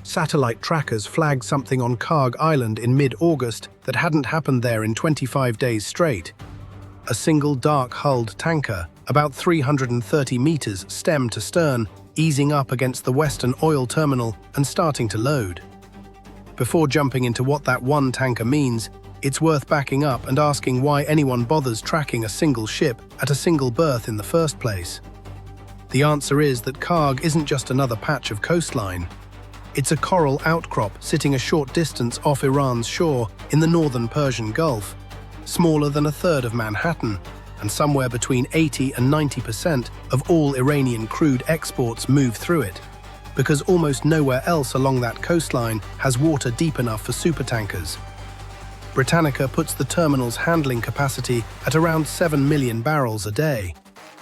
Satellite trackers flagged something on Kharg Island in mid-August that hadn't happened there in 25 days straight. A single dark-hulled tanker, about 330 meters stem to stern, easing up against the western oil terminal and starting to load. Before jumping into what that one tanker means, it's worth backing up and asking why anyone bothers tracking a single ship at a single berth in the first place. The answer is that Kharg isn't just another patch of coastline. It's a coral outcrop sitting a short distance off Iran's shore in the northern Persian Gulf, smaller than a third of Manhattan, and somewhere between 80 and 90% of all Iranian crude exports move through it, because almost nowhere else along that coastline has water deep enough for supertankers. Britannica puts the terminal's handling capacity at around 7 million barrels a day,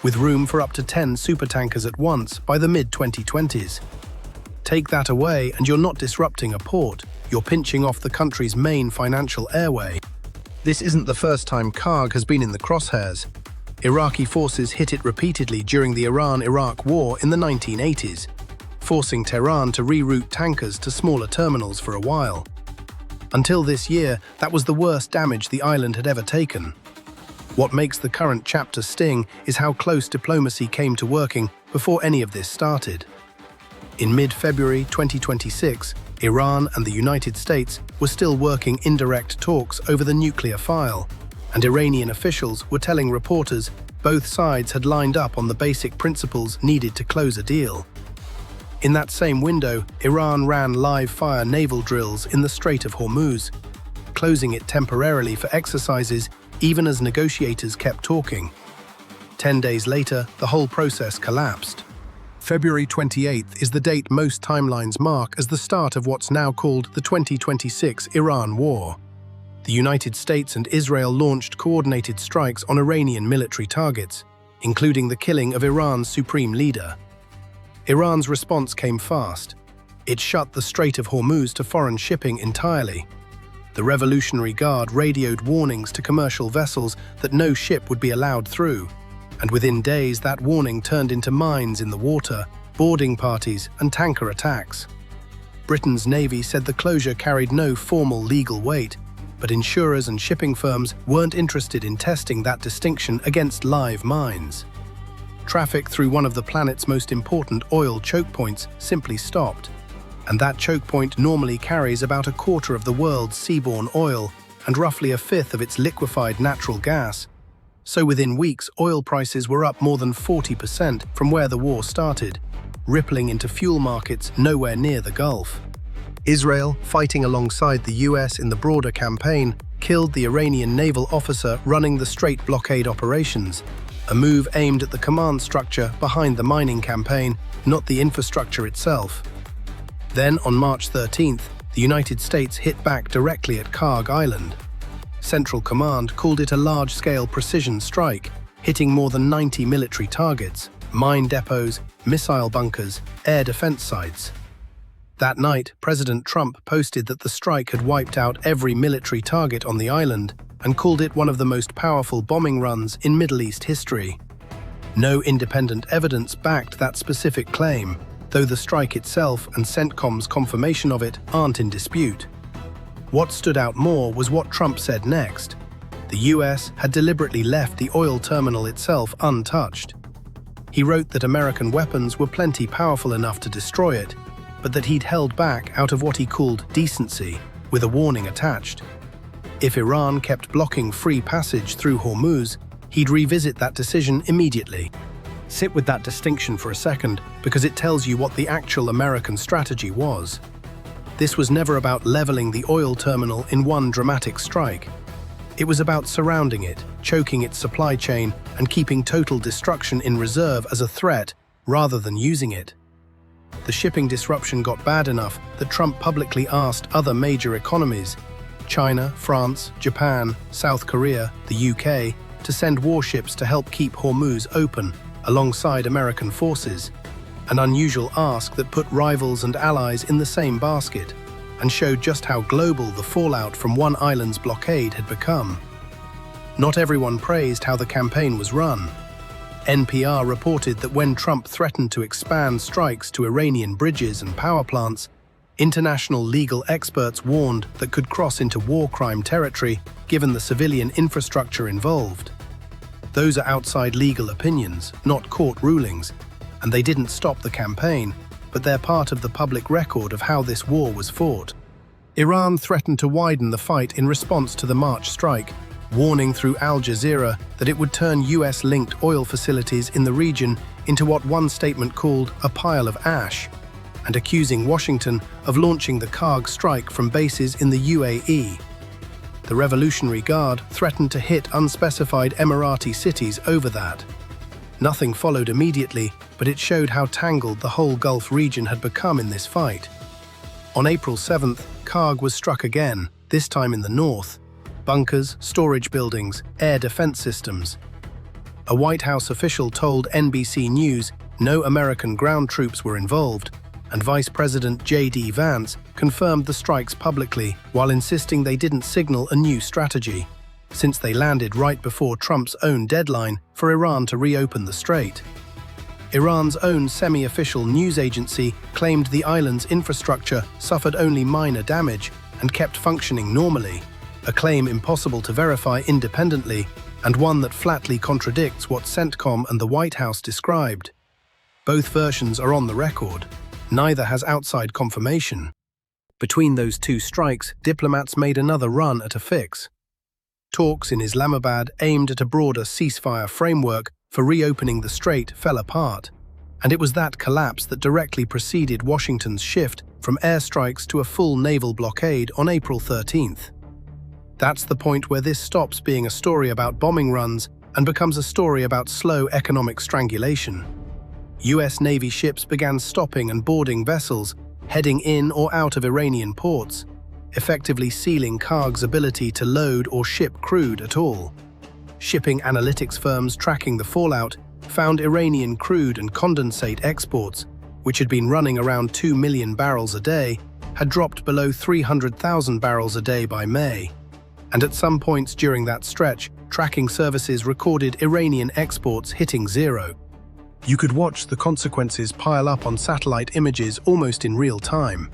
with room for up to 10 supertankers at once by the mid-2020s. Take that away and you're not disrupting a port, you're pinching off the country's main financial airway. This isn't the first time Kharg has been in the crosshairs. Iraqi forces hit it repeatedly during the Iran-Iraq War in the 1980s, forcing Tehran to reroute tankers to smaller terminals for a while. Until this year, that was the worst damage the island had ever taken. What makes the current chapter sting is how close diplomacy came to working before any of this started. In mid-February 2026, Iran and the United States were still working indirect talks over the nuclear file, and Iranian officials were telling reporters both sides had lined up on the basic principles needed to close a deal. In that same window, Iran ran live-fire naval drills in the Strait of Hormuz, closing it temporarily for exercises even as negotiators kept talking. 10 days later, the whole process collapsed. February 28th is the date most timelines mark as the start of what's now called the 2026 Iran War. The United States and Israel launched coordinated strikes on Iranian military targets, including the killing of Iran's supreme leader. Iran's response came fast. It shut the Strait of Hormuz to foreign shipping entirely. The Revolutionary Guard radioed warnings to commercial vessels that no ship would be allowed through, and within days that warning turned into mines in the water, boarding parties, and tanker attacks. Britain's Navy said the closure carried no formal legal weight, but insurers and shipping firms weren't interested in testing that distinction against live mines. Traffic through one of the planet's most important oil choke points simply stopped, and that choke point normally carries about a quarter of the world's seaborne oil and roughly a fifth of its liquefied natural gas. So within weeks, oil prices were up more than 40% from where the war started, rippling into fuel markets nowhere near the Gulf. Israel, fighting alongside the US in the broader campaign, killed the Iranian naval officer running the Strait blockade operations, a move aimed at the command structure behind the mining campaign, not the infrastructure itself. Then, on March 13th, the United States hit back directly at Kharg Island. Central Command called it a large-scale precision strike, hitting more than 90 military targets, mine depots, missile bunkers, air defense sites. That night, President Trump posted that the strike had wiped out every military target on the island and called it one of the most powerful bombing runs in Middle East history. No independent evidence backed that specific claim, though the strike itself and CENTCOM's confirmation of it aren't in dispute. What stood out more was what Trump said next. The US had deliberately left the oil terminal itself untouched. He wrote that American weapons were plenty powerful enough to destroy it, but that he'd held back out of what he called decency, with a warning attached. If Iran kept blocking free passage through Hormuz, he'd revisit that decision immediately. Sit with that distinction for a second, because it tells you what the actual American strategy was. This was never about leveling the oil terminal in one dramatic strike. It was about surrounding it, choking its supply chain, and keeping total destruction in reserve as a threat rather than using it. The shipping disruption got bad enough that Trump publicly asked other major economies, China, France, Japan, South Korea, the UK, to send warships to help keep Hormuz open, alongside American forces, an unusual ask that put rivals and allies in the same basket, and showed just how global the fallout from one island's blockade had become. Not everyone praised how the campaign was run. NPR reported that when Trump threatened to expand strikes to Iranian bridges and power plants, International legal experts warned that could cross into war crime territory given the civilian infrastructure involved. Those are outside legal opinions, not court rulings, and they didn't stop the campaign, but they're part of the public record of how this war was fought. Iran threatened to widen the fight in response to the March strike, warning through Al Jazeera that it would turn US-linked oil facilities in the region into what one statement called a pile of ash, and accusing Washington of launching the Kharg strike from bases in the UAE. The Revolutionary Guard threatened to hit unspecified Emirati cities over that. Nothing followed immediately, but it showed how tangled the whole Gulf region had become in this fight. On April 7th, Kharg was struck again, this time in the north. Bunkers, storage buildings, air defense systems. A White House official told NBC News no American ground troops were involved, and Vice President J.D. Vance confirmed the strikes publicly while insisting they didn't signal a new strategy, since they landed right before Trump's own deadline for Iran to reopen the strait. Iran's own semi-official news agency claimed the island's infrastructure suffered only minor damage and kept functioning normally, a claim impossible to verify independently and one that flatly contradicts what CENTCOM and the White House described. Both versions are on the record. Neither has outside confirmation. Between those two strikes, diplomats made another run at a fix. Talks in Islamabad aimed at a broader ceasefire framework for reopening the strait fell apart, and it was that collapse that directly preceded Washington's shift from airstrikes to a full naval blockade on April 13th. That's the point where this stops being a story about bombing runs and becomes a story about slow economic strangulation. US Navy ships began stopping and boarding vessels heading in or out of Iranian ports, effectively sealing Kharg's ability to load or ship crude at all. Shipping analytics firms tracking the fallout found Iranian crude and condensate exports, which had been running around 2 million barrels a day, had dropped below 300,000 barrels a day by May. And at some points during that stretch, tracking services recorded Iranian exports hitting zero. You could watch the consequences pile up on satellite images almost in real time.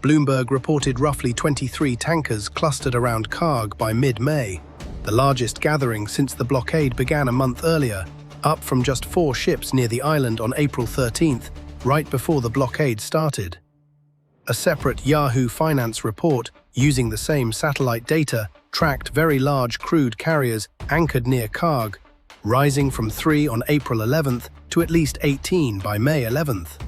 Bloomberg reported roughly 23 tankers clustered around Kharg by mid-May, the largest gathering since the blockade began a month earlier, up from just 4 ships near the island on April 13th, right before the blockade started. A separate Yahoo Finance report, using the same satellite data, tracked very large crude carriers anchored near Kharg, rising from 3 on April 11th to at least 18 by May 11th.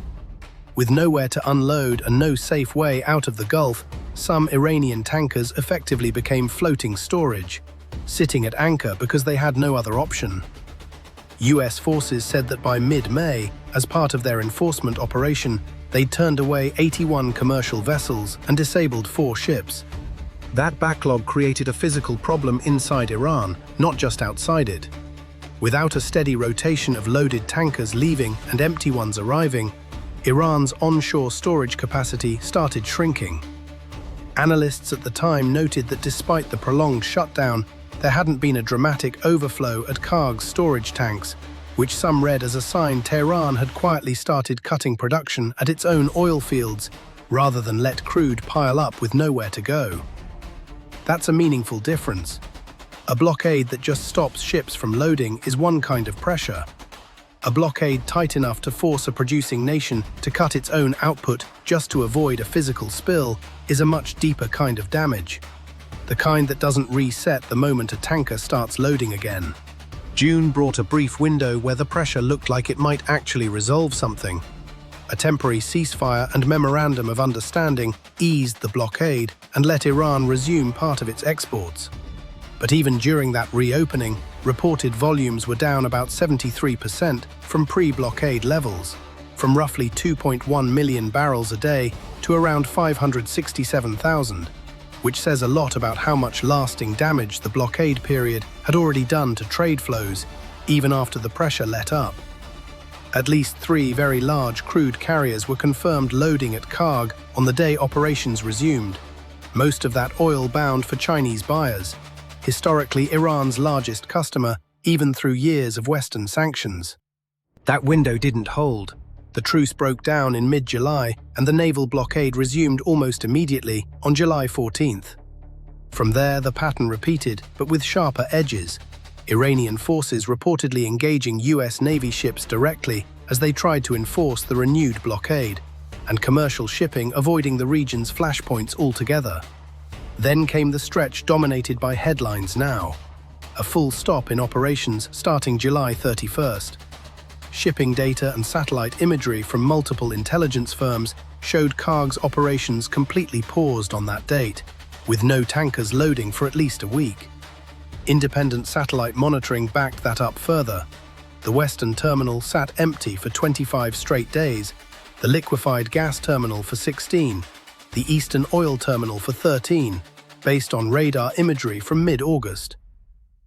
With nowhere to unload and no safe way out of the Gulf, some Iranian tankers effectively became floating storage, sitting at anchor because they had no other option. US forces said that by mid-May, as part of their enforcement operation, they'd turned away 81 commercial vessels and disabled 4 ships. That backlog created a physical problem inside Iran, not just outside it. Without a steady rotation of loaded tankers leaving and empty ones arriving, Iran's onshore storage capacity started shrinking. Analysts at the time noted that despite the prolonged shutdown, there hadn't been a dramatic overflow at Kharg's storage tanks, which some read as a sign Tehran had quietly started cutting production at its own oil fields, rather than let crude pile up with nowhere to go. That's a meaningful difference. A blockade that just stops ships from loading is one kind of pressure. A blockade tight enough to force a producing nation to cut its own output just to avoid a physical spill is a much deeper kind of damage. The kind that doesn't reset the moment a tanker starts loading again. June brought a brief window where the pressure looked like it might actually resolve something. A temporary ceasefire and memorandum of understanding eased the blockade and let Iran resume part of its exports. But even during that reopening, reported volumes were down about 73% from pre-blockade levels, from roughly 2.1 million barrels a day to around 567,000, which says a lot about how much lasting damage the blockade period had already done to trade flows, even after the pressure let up. At least 3 very large crude carriers were confirmed loading at Kharg on the day operations resumed, most of that oil bound for Chinese buyers, historically Iran's largest customer, even through years of Western sanctions. That window didn't hold. The truce broke down in mid-July, and the naval blockade resumed almost immediately on July 14th. From there, the pattern repeated, but with sharper edges. Iranian forces reportedly engaging US Navy ships directly as they tried to enforce the renewed blockade, and commercial shipping avoiding the region's flashpoints altogether. Then came the stretch dominated by headlines now. A full stop in operations starting July 31st. Shipping data and satellite imagery from multiple intelligence firms showed Kharg's operations completely paused on that date, with no tankers loading for at least a week. Independent satellite monitoring backed that up further. The western terminal sat empty for 25 straight days, the liquefied gas terminal for 16, the eastern oil terminal for 13, based on radar imagery from mid-August.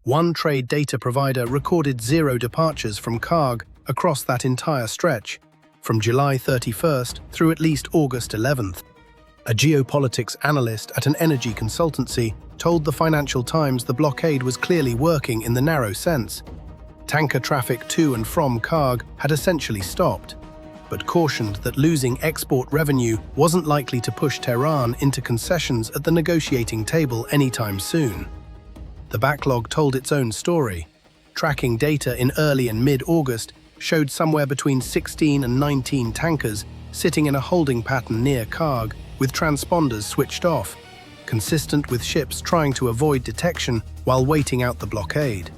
One trade data provider recorded 0 departures from Kharg across that entire stretch, from July 31st through at least August 11th. A geopolitics analyst at an energy consultancy told the Financial Times the blockade was clearly working in the narrow sense. Tanker traffic to and from Kharg had essentially stopped, but cautioned that losing export revenue wasn't likely to push Tehran into concessions at the negotiating table anytime soon. The backlog told its own story. Tracking data in early and mid-August showed somewhere between 16 and 19 tankers sitting in a holding pattern near Kharg, with transponders switched off, consistent with ships trying to avoid detection while waiting out the blockade.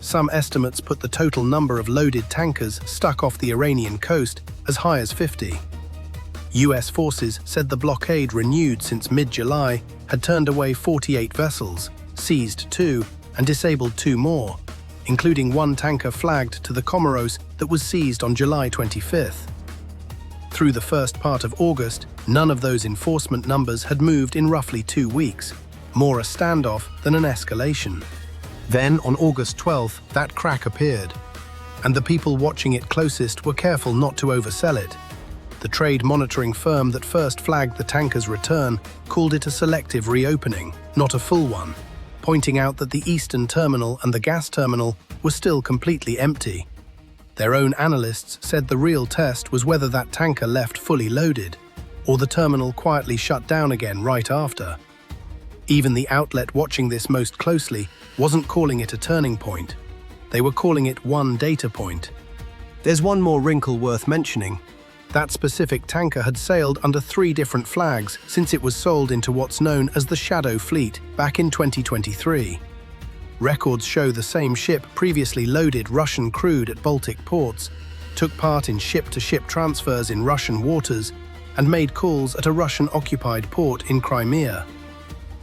Some estimates put the total number of loaded tankers stuck off the Iranian coast as high as 50. US forces said the blockade renewed since mid-July had turned away 48 vessels, seized 2, and disabled 2 more, including 1 tanker flagged to the Comoros that was seized on July 25th. Through the first part of August, none of those enforcement numbers had moved in roughly 2 weeks, more a standoff than an escalation. Then, on August 12th, that crack appeared, and the people watching it closest were careful not to oversell it. The trade monitoring firm that first flagged the tanker's return called it a selective reopening, not a full one, pointing out that the eastern terminal and the gas terminal were still completely empty. Their own analysts said the real test was whether that tanker left fully loaded, or the terminal quietly shut down again right after. Even the outlet watching this most closely wasn't calling it a turning point. They were calling it one data point. There's one more wrinkle worth mentioning. That specific tanker had sailed under 3 different flags since it was sold into what's known as the Shadow Fleet back in 2023. Records show the same ship previously loaded Russian crude at Baltic ports, took part in ship-to-ship transfers in Russian waters, and made calls at a Russian-occupied port in Crimea.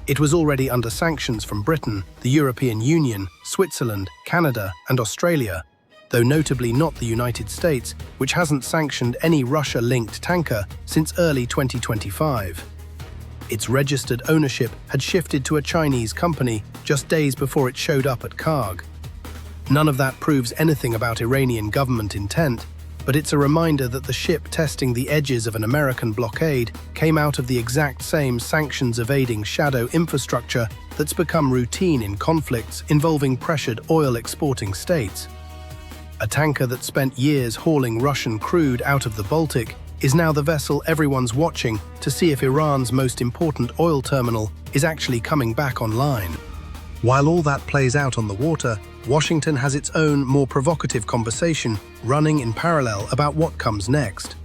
It was already under sanctions from Britain, the European Union, Switzerland, Canada, and Australia, though notably not the United States, which hasn't sanctioned any Russia-linked tanker since early 2025. Its registered ownership had shifted to a Chinese company just days before it showed up at Kharg. None of that proves anything about Iranian government intent, but it's a reminder that the ship testing the edges of an American blockade came out of the exact same sanctions-evading shadow infrastructure that's become routine in conflicts involving pressured oil-exporting states. A tanker that spent years hauling Russian crude out of the Baltic is now the vessel everyone's watching to see if Iran's most important oil terminal is actually coming back online. While all that plays out on the water, Washington has its own, more provocative conversation running in parallel about what comes next.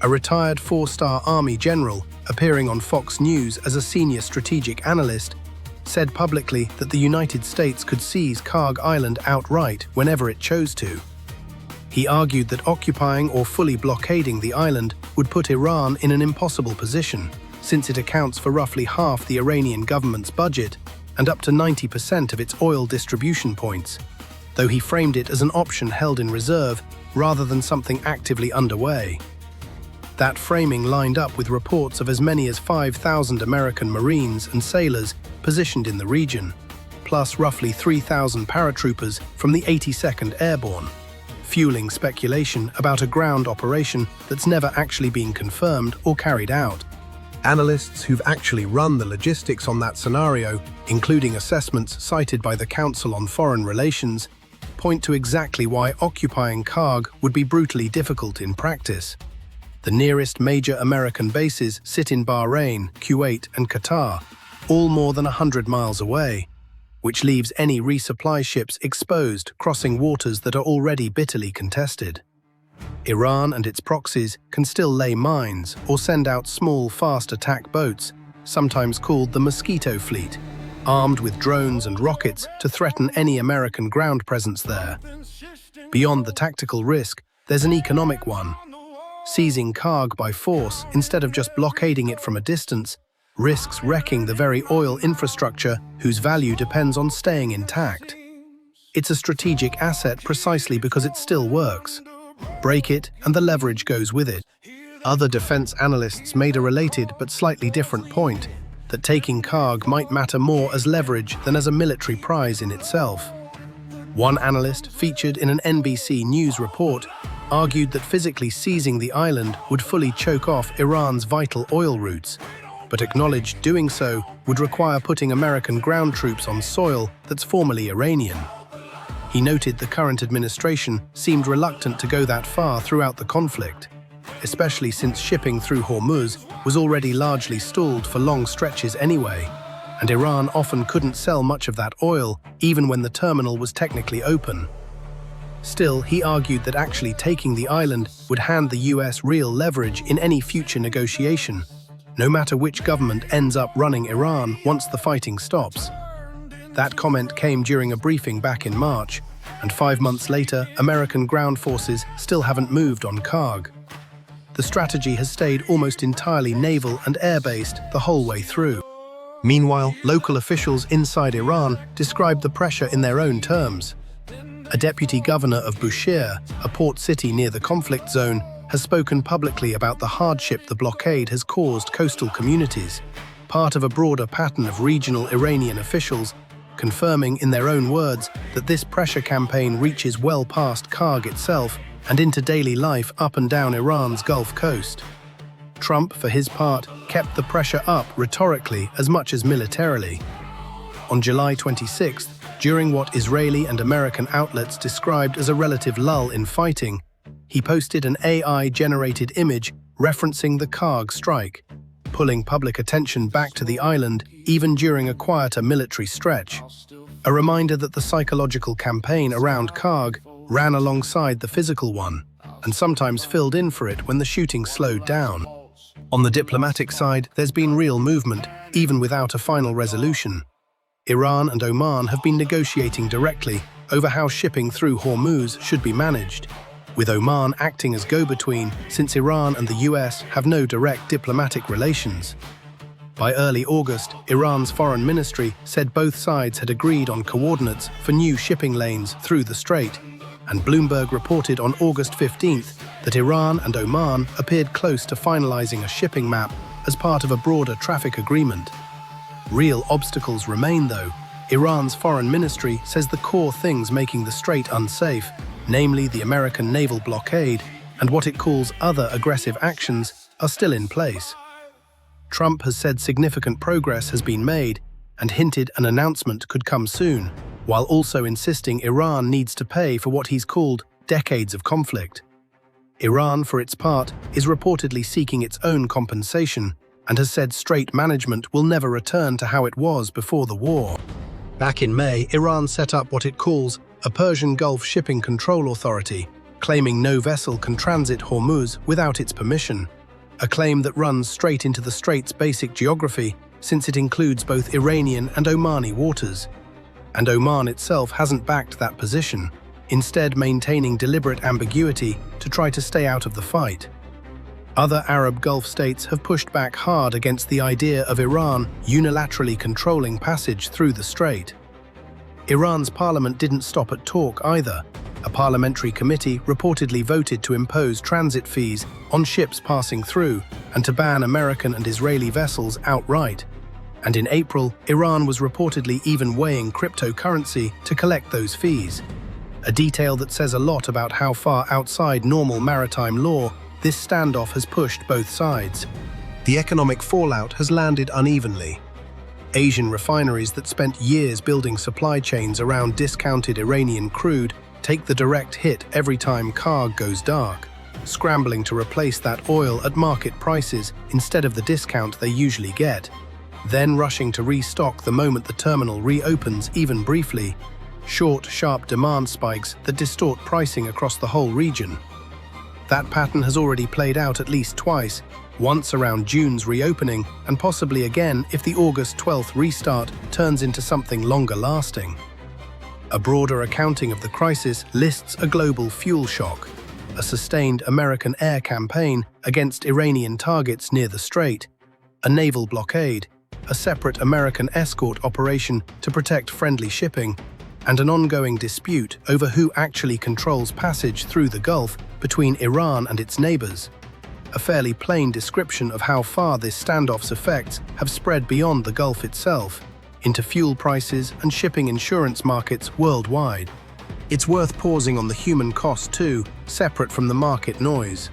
A retired 4-star Army general, appearing on Fox News as a senior strategic analyst, said publicly that the United States could seize Kharg Island outright whenever it chose to. He argued that occupying or fully blockading the island would put Iran in an impossible position, since it accounts for roughly half the Iranian government's budget and up to 90% of its oil distribution points, though he framed it as an option held in reserve rather than something actively underway. That framing lined up with reports of as many as 5,000 American Marines and sailors positioned in the region, plus roughly 3,000 paratroopers from the 82nd Airborne, fueling speculation about a ground operation that's never actually been confirmed or carried out. Analysts who've actually run the logistics on that scenario, including assessments cited by the Council on Foreign Relations, point to exactly why occupying Kharg would be brutally difficult in practice. The nearest major American bases sit in Bahrain, Kuwait, and Qatar, all more than 100 miles away, which leaves any resupply ships exposed crossing waters that are already bitterly contested. Iran and its proxies can still lay mines or send out small, fast attack boats, sometimes called the Mosquito Fleet, armed with drones and rockets to threaten any American ground presence there. Beyond the tactical risk, there's an economic one. Seizing Kharg by force, instead of just blockading it from a distance, risks wrecking the very oil infrastructure whose value depends on staying intact. It's a strategic asset precisely because it still works. Break it, and the leverage goes with it. Other defense analysts made a related but slightly different point, that taking Kharg might matter more as leverage than as a military prize in itself. One analyst, featured in an NBC News report, argued that physically seizing the island would fully choke off Iran's vital oil routes, but acknowledged doing so would require putting American ground troops on soil that's formerly Iranian. He noted the current administration seemed reluctant to go that far throughout the conflict, especially since shipping through Hormuz was already largely stalled for long stretches anyway, and Iran often couldn't sell much of that oil even when the terminal was technically open. Still, he argued that actually taking the island would hand the US real leverage in any future negotiation, no matter which government ends up running Iran once the fighting stops. That comment came during a briefing back in March, and 5 months later, American ground forces still haven't moved on Kharg. The strategy has stayed almost entirely naval and air-based the whole way through. Meanwhile, local officials inside Iran described the pressure in their own terms. A deputy governor of Bushehr, a port city near the conflict zone, has spoken publicly about the hardship the blockade has caused coastal communities, part of a broader pattern of regional Iranian officials confirming in their own words that this pressure campaign reaches well past Kharg itself and into daily life up and down Iran's Gulf Coast. Trump, for his part, kept the pressure up rhetorically as much as militarily. On July 26th, during what Israeli and American outlets described as a relative lull in fighting, he posted an AI-generated image referencing the Kharg strike, pulling public attention back to the island even during a quieter military stretch. A reminder that the psychological campaign around Kharg ran alongside the physical one, and sometimes filled in for it when the shooting slowed down. On the diplomatic side, there's been real movement, even without a final resolution. Iran and Oman have been negotiating directly over how shipping through Hormuz should be managed, with Oman acting as go-between since Iran and the US have no direct diplomatic relations. By early August, Iran's foreign ministry said both sides had agreed on coordinates for new shipping lanes through the strait, and Bloomberg reported on August 15th that Iran and Oman appeared close to finalizing a shipping map as part of a broader traffic agreement. Real obstacles remain, though. Iran's foreign ministry says the core things making the strait unsafe, namely the American naval blockade and what it calls other aggressive actions, are still in place. Trump has said significant progress has been made and hinted an announcement could come soon, while also insisting Iran needs to pay for what he's called decades of conflict. Iran, for its part, is reportedly seeking its own compensation and has said strait management will never return to how it was before the war. Back in May, Iran set up what it calls a Persian Gulf Shipping Control Authority, claiming no vessel can transit Hormuz without its permission, a claim that runs straight into the strait's basic geography since it includes both Iranian and Omani waters. And Oman itself hasn't backed that position, instead maintaining deliberate ambiguity to try to stay out of the fight. Other Arab Gulf states have pushed back hard against the idea of Iran unilaterally controlling passage through the strait. Iran's parliament didn't stop at talk either. A parliamentary committee reportedly voted to impose transit fees on ships passing through and to ban American and Israeli vessels outright. And in April, Iran was reportedly even weighing cryptocurrency to collect those fees, a detail that says a lot about how far outside normal maritime law this standoff has pushed both sides. The economic fallout has landed unevenly. Asian refineries that spent years building supply chains around discounted Iranian crude take the direct hit every time Kharg goes dark, scrambling to replace that oil at market prices instead of the discount they usually get, then rushing to restock the moment the terminal reopens even briefly. Short, sharp demand spikes that distort pricing across the whole region. That pattern has already played out at least twice, once around June's reopening and possibly again if the August 12th restart turns into something longer lasting. A broader accounting of the crisis lists a global fuel shock, a sustained American air campaign against Iranian targets near the strait, a naval blockade, a separate American escort operation to protect friendly shipping, and an ongoing dispute over who actually controls passage through the Gulf between Iran and its neighbors. A fairly plain description of how far this standoff's effects have spread beyond the Gulf itself, into fuel prices and shipping insurance markets worldwide. It's worth pausing on the human cost too, separate from the market noise.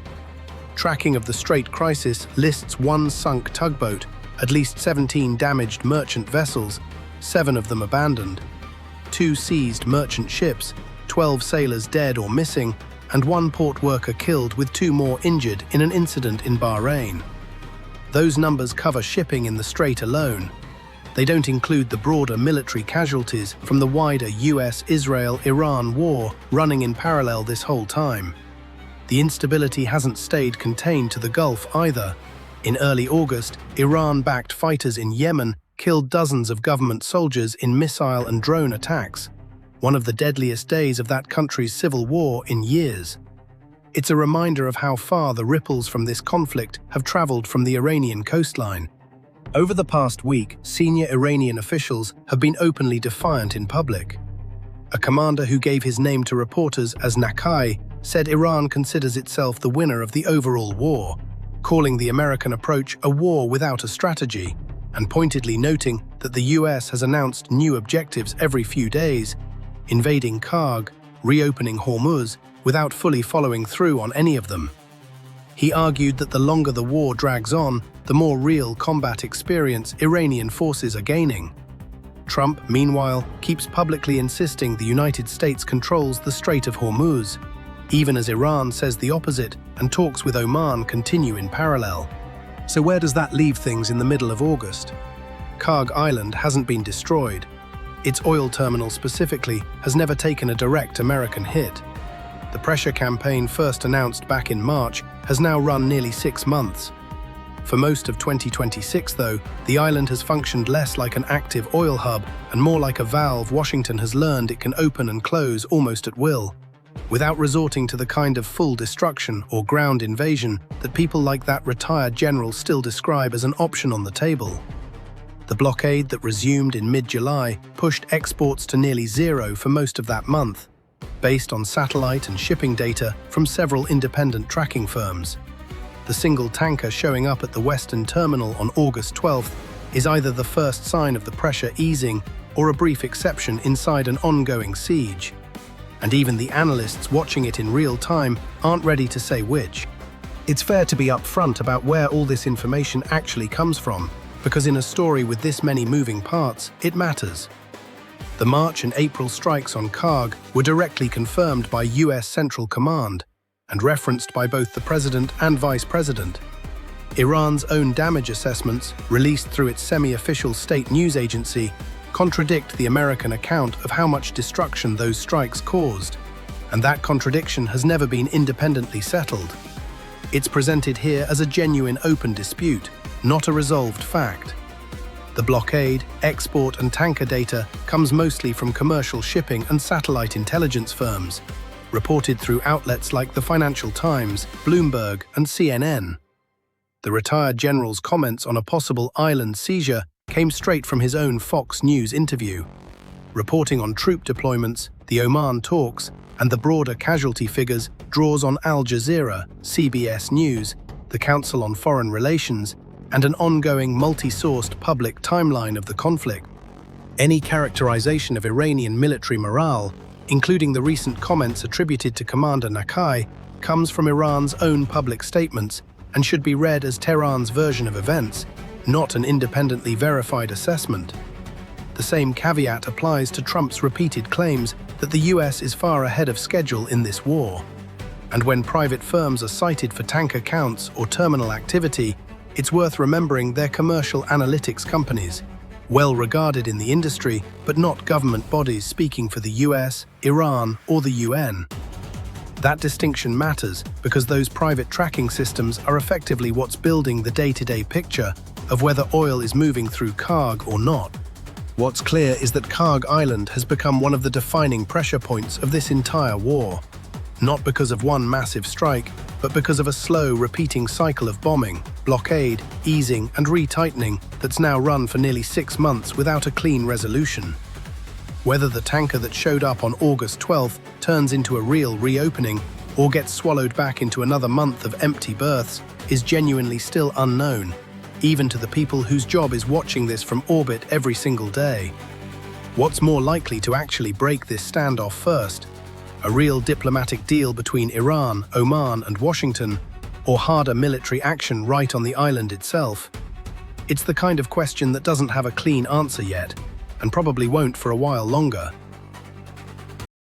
Tracking of the Strait crisis lists one sunk tugboat, at least 17 damaged merchant vessels, 7 of them abandoned, 2 seized merchant ships, 12 sailors dead or missing, and 1 port worker killed with 2 more injured in an incident in Bahrain. Those numbers cover shipping in the strait alone. They don't include the broader military casualties from the wider US-Israel-Iran war running in parallel this whole time. The instability hasn't stayed contained to the Gulf either. In early August, Iran-backed fighters in Yemen killed dozens of government soldiers in missile and drone attacks, one of the deadliest days of that country's civil war in years. It's a reminder of how far the ripples from this conflict have traveled from the Iranian coastline. Over the past week, senior Iranian officials have been openly defiant in public. A commander who gave his name to reporters as Nakai said Iran considers itself the winner of the overall war, calling the American approach a war without a strategy, and pointedly noting that the US has announced new objectives every few days, invading Kharg, reopening Hormuz, without fully following through on any of them. He argued that the longer the war drags on, the more real combat experience Iranian forces are gaining. Trump, meanwhile, keeps publicly insisting the United States controls the Strait of Hormuz, even as Iran says the opposite and talks with Oman continue in parallel. So where does that leave things in the middle of August? Kharg Island hasn't been destroyed. Its oil terminal specifically has never taken a direct American hit. The pressure campaign first announced back in March has now run nearly 6 months. For most of 2026, though, the island has functioned less like an active oil hub and more like a valve Washington has learned it can open and close almost at will, without resorting to the kind of full destruction or ground invasion that people like that retired general still describe as an option on the table. The blockade that resumed in mid-July pushed exports to nearly zero for most of that month, based on satellite and shipping data from several independent tracking firms. The single tanker showing up at the Western Terminal on August 12th is either the first sign of the pressure easing or a brief exception inside an ongoing siege. And even the analysts watching it in real time aren't ready to say which. It's fair to be upfront about where all this information actually comes from, because in a story with this many moving parts, it matters. The March and April strikes on Kharg were directly confirmed by US Central Command and referenced by both the President and Vice President. Iran's own damage assessments, released through its semi-official state news agency, contradict the American account of how much destruction those strikes caused, and that contradiction has never been independently settled. It's presented here as a genuine open dispute, not a resolved fact. The blockade, export and tanker data comes mostly from commercial shipping and satellite intelligence firms, reported through outlets like the Financial Times, Bloomberg and CNN. The retired general's comments on a possible island seizure came straight from his own Fox News interview. Reporting on troop deployments, the Oman talks, and the broader casualty figures draws on Al Jazeera, CBS News, the Council on Foreign Relations, and an ongoing multi-sourced public timeline of the conflict. Any characterization of Iranian military morale, including the recent comments attributed to Commander Nakai, comes from Iran's own public statements and should be read as Tehran's version of events, not an independently verified assessment. The same caveat applies to Trump's repeated claims that the US is far ahead of schedule in this war. And when private firms are cited for tanker counts or terminal activity, it's worth remembering they're commercial analytics companies, well regarded in the industry, but not government bodies speaking for the US, Iran, or the UN. That distinction matters because those private tracking systems are effectively what's building the day-to-day picture of whether oil is moving through Kharg or not. What's clear is that Kharg Island has become one of the defining pressure points of this entire war. Not because of one massive strike, but because of a slow, repeating cycle of bombing, blockade, easing, and retightening that's now run for nearly 6 months without a clean resolution. Whether the tanker that showed up on August 12th turns into a real reopening or gets swallowed back into another month of empty berths is genuinely still unknown, even to the people whose job is watching this from orbit every single day. What's more likely to actually break this standoff first? A real diplomatic deal between Iran, Oman, and Washington, or harder military action right on the island itself? It's the kind of question that doesn't have a clean answer yet, and probably won't for a while longer.